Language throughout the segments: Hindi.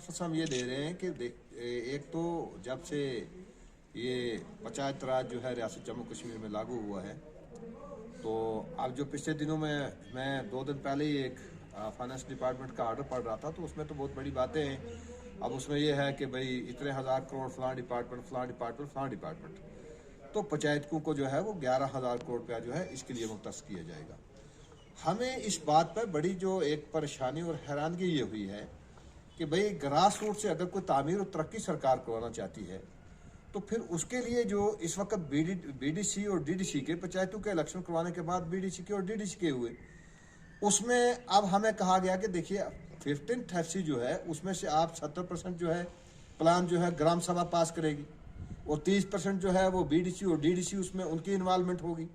आश्वासन हम ये दे रहे हैं कि देख, एक तो जब से ये पंचायत राज जो है रियासत जम्मू कश्मीर में लागू हुआ है, तो अब जो पिछले दिनों में मैं 2 दिन पहले ही एक फाइनेंस डिपार्टमेंट का ऑर्डर पढ़ रहा था, तो उसमें तो बहुत बड़ी बातें हैं। अब उसमें यह है कि भाई इतने 1000 करोड़ फलां डिपार्टमेंट, तो पंचायतों को जो है वो 11,000 करोड़ रुपया जो है इसके लिए मुख्तस किया जाएगा। हमें इस बात पर बड़ी जो एक परेशानी और हैरानगी ये हुई है कि भाई ग्रास रूट से अगर कोई तामीर और तरक्की सरकार करवाना चाहती है, तो फिर उसके लिए जो इस वक्त बीडीसी और डीडीसी के पंचायतों के इलेक्शन करवाने के बाद बीडीसी के और डीडीसी के हुए, उसमें अब हमें कहा गया कि देखिए 15th FC जो है उसमें से आप 70% जो है प्लान जो है ग्राम सभा पास करेगी और 30% जो है वो बीडीसी और डीडीसी उसमें उनकी इन्वॉल्वमेंट होगी।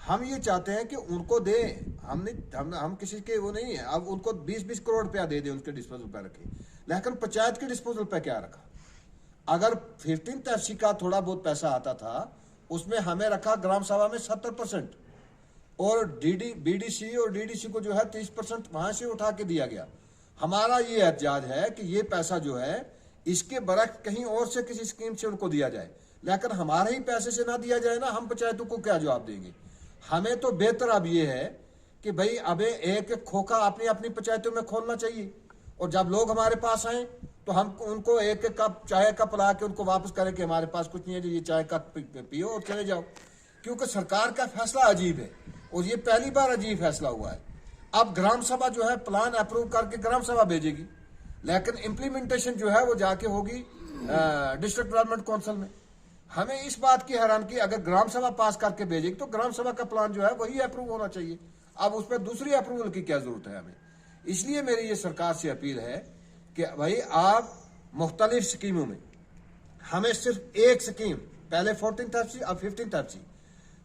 हम ये चाहते हैं कि उनको दे, हम किसी के वो नहीं है, अब उनको 20-20 करोड़ रुपया दे दे, उनके डिस्पोजल पे रखे, लेकिन पंचायत के डिस्पोजल पे क्या रखा? अगर 15th FC का थोड़ा बहुत पैसा आता था उसमें हमें रखा ग्राम सभा में 70% और बीडीसी और डीडीसी को जो है 30% वहां से उठा के दिया गया। हमारा ये एहतजाज है कि ये पैसा जो है इसके बरक्स कहीं और से किसी स्कीम से उनको दिया जाए, लेकिन हमारे ही पैसे से ना दिया जाए ना, हम पंचायतों को क्या जवाब देंगे? हमें तो बेहतर अब ये है कि भाई अब एक एक खोखा अपनी अपनी पंचायतों में खोलना चाहिए, और जब लोग हमारे पास आए तो हम उनको एक एक कप चाय का पिला के उनको वापस करें कि हमारे पास कुछ नहीं है, जो ये चाय का पियो और चले जाओ। क्योंकि सरकार का फैसला अजीब है और ये पहली बार अजीब फैसला हुआ है। अब ग्राम सभा जो है प्लान अप्रूव करके ग्राम सभा भेजेगी, लेकिन इम्प्लीमेंटेशन जो है वो जाके होगी डिस्ट्रिक्ट डेवलपमेंट काउंसिल में। हमें इस बात की हैरानगी, अगर ग्राम सभा पास करके भेजेगी तो ग्राम सभा का प्लान जो है वही अप्रूव होना चाहिए। अब उसमें दूसरी अप्रूवल की क्या जरूरत है हमें? इसलिए मेरी ये सरकार से अपील है कि भाई आप मुख्तलिफ स्कीमों में हमें सिर्फ एक स्कीम, पहले 14th FC अब 15th FC,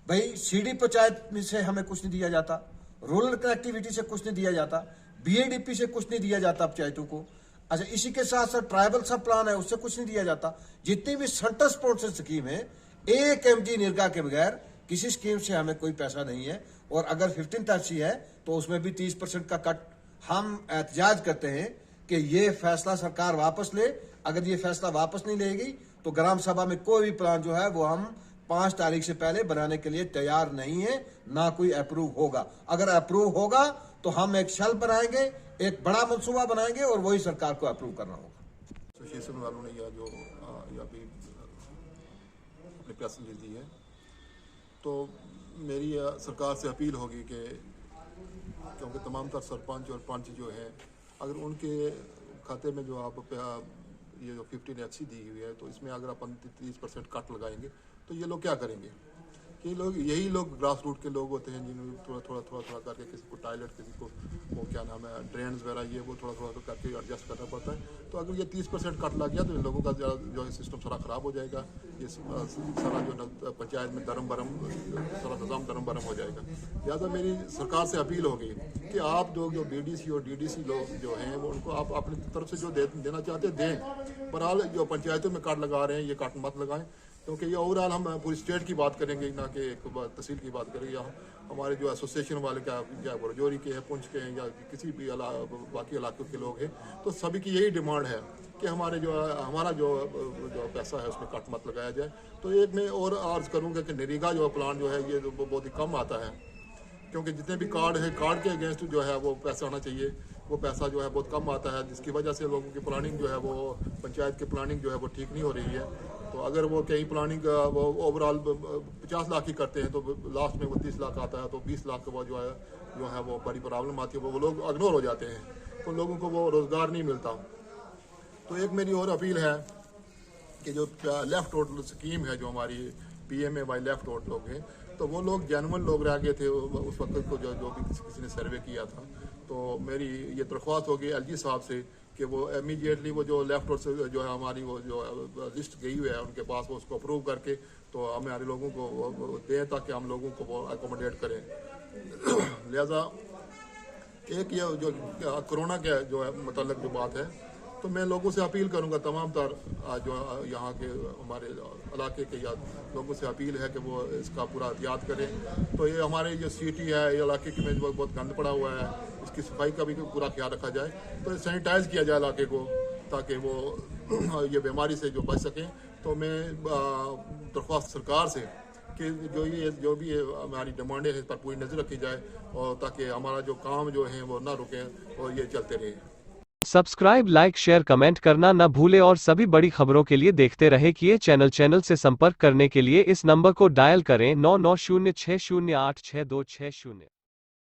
भाई सीडी पंचायत में से हमें कुछ नहीं दिया जाता, रूरल कनेक्टिविटी से कुछ नहीं दिया जाता, BADP से कुछ नहीं दिया जाता पंचायतों को। अच्छा, इसी के साथ साथ ट्राइबल सब प्लान है उससे कुछ नहीं दिया जाता। जितनी भी सेंटर स्पॉन्सर्ड स्कीम है, एक MG निर्गा के बगैर किसी स्कीम से हमें कोई पैसा नहीं है। और अगर 15th FC है तो उसमें भी 30% का कट। हम एहतजाज करते हैं कि ये फैसला सरकार वापस ले। अगर ये फैसला वापस नहीं लेगी तो ग्राम सभा में कोई भी प्लान जो है वो हम 5 तारीख से पहले बनाने के लिए तैयार नहीं है, ना कोई अप्रूव होगा। अगर अप्रूव होगा तो हम एक शेल्फ बनाएंगे, एक बड़ा मंसूबा बनाएंगे और वही सरकार को अप्रूव करना होगा। एसोसिएशन वालों ने या जो या भी अपनी प्रेस रिलीज दी है, तो मेरी सरकार से अपील होगी कि क्योंकि तमाम तर सरपंच और पंच जो है, अगर उनके खाते में जो आप ये जो 15 FC दी हुई है, तो इसमें अगर अपन 30% कट लगाएंगे तो ये लोग क्या करेंगे? यही लोग ग्रास रूट के लोग होते हैं जिन्होंने थोड़ा करके किसी को टॉयलेट, किसी को वो क्या नाम है ड्रेन्स वगैरह, ये वो थोड़ा करके एडजस्ट करना पड़ता है। तो अगर ये 30% कट लग गया तो इन लोगों का जो है सिस्टम सारा ख़राब हो जाएगा। ये सारा जो पंचायत में सारा निज़ाम दरम बरम हो जाएगा। लिहाजा मेरी सरकार से अपील होगी कि आप लोग जो BDC और DDC लोग जो हैं वो उनको आप अपनी तरफ से जो देना चाहते हैं दें। बहरहाल जो पंचायतों में कट लगा रहे हैं ये कट मत लगाएं, क्योंकि ये ओवरऑल हम पूरी स्टेट की बात करेंगे, ना कि एक तहसील की बात करेंगे। या हमारे जो एसोसिएशन वाले क्या राजौरी के हैं, पुंछ के हैं, या किसी भी बाकी इलाकों के लोग हैं, तो सभी की यही डिमांड है कि हमारा जो पैसा है उसमें कट मत लगाया जाए। तो एक मैं और अर्ज करूँगा कि नरेगा जो प्लान जो है ये बहुत ही कम आता है, क्योंकि जितने भी कार्ड है, कार्ड के अगेंस्ट जो है वो पैसा आना चाहिए, वो पैसा जो है बहुत कम आता है, जिसकी वजह से लोगों की प्लानिंग जो है वो पंचायत की प्लानिंग जो है वो ठीक नहीं हो रही है। तो अगर वो कहीं प्लानिंग वो ओवरऑल 50 लाख ही करते हैं तो लास्ट में वो 30 लाख आता है, तो 20 लाख का जो है वो बड़ी प्रॉब्लम आती है, वो लोग इग्नोर हो जाते हैं, तो लोगों को वो रोज़गार नहीं मिलता। तो एक मेरी और अपील है कि जो लेफ्ट आउट स्कीम है, जो हमारी PMAY लेफ्ट आउट लोग हैं, तो वो लोग जेन्युइन लोग रह गए थे उस वक्त को, जो भी किसी ने सर्वे किया था। तो मेरी ये दरख्वास्त होगी LG साहब से कि वो इमीडिएटली वो जो लेफ्ट आउट से जो है हमारी वो जो लिस्ट गई हुई है उनके पास, वो उसको अप्रूव करके तो हमारे लोगों को दें, ताकि हम लोगों को वो अकोमोडेट करें। लिहाजा एक ये जो कोरोना के जो है मतलब जो बात है, तो मैं लोगों से अपील करूंगा, तमाम तर जो यहाँ के हमारे इलाके के या लोगों से अपील है कि वो इसका पूरा एहतियात करें। तो ये हमारे जो सिटी है, ये इलाके में बहुत गंद पड़ा हुआ है, इसकी सफाई का भी पूरा ख्याल रखा जाए, तो सैनिटाइज किया जाए इलाके को, ताकि वो ये बीमारी से जो बच सकें। तो मैं दरख्वास्त सरकार से कि जो भी हमारी डिमांडें हैं इस पर पूरी नज़र रखी जाए, और ताकि हमारा जो काम जो है वो ना रुके और ये चलते रहे। सब्सक्राइब, लाइक, शेयर, कमेंट करना न भूले और सभी बड़ी खबरों के लिए देखते रहे कि ये चैनल से संपर्क करने के लिए इस नंबर को डायल करें 9906086260।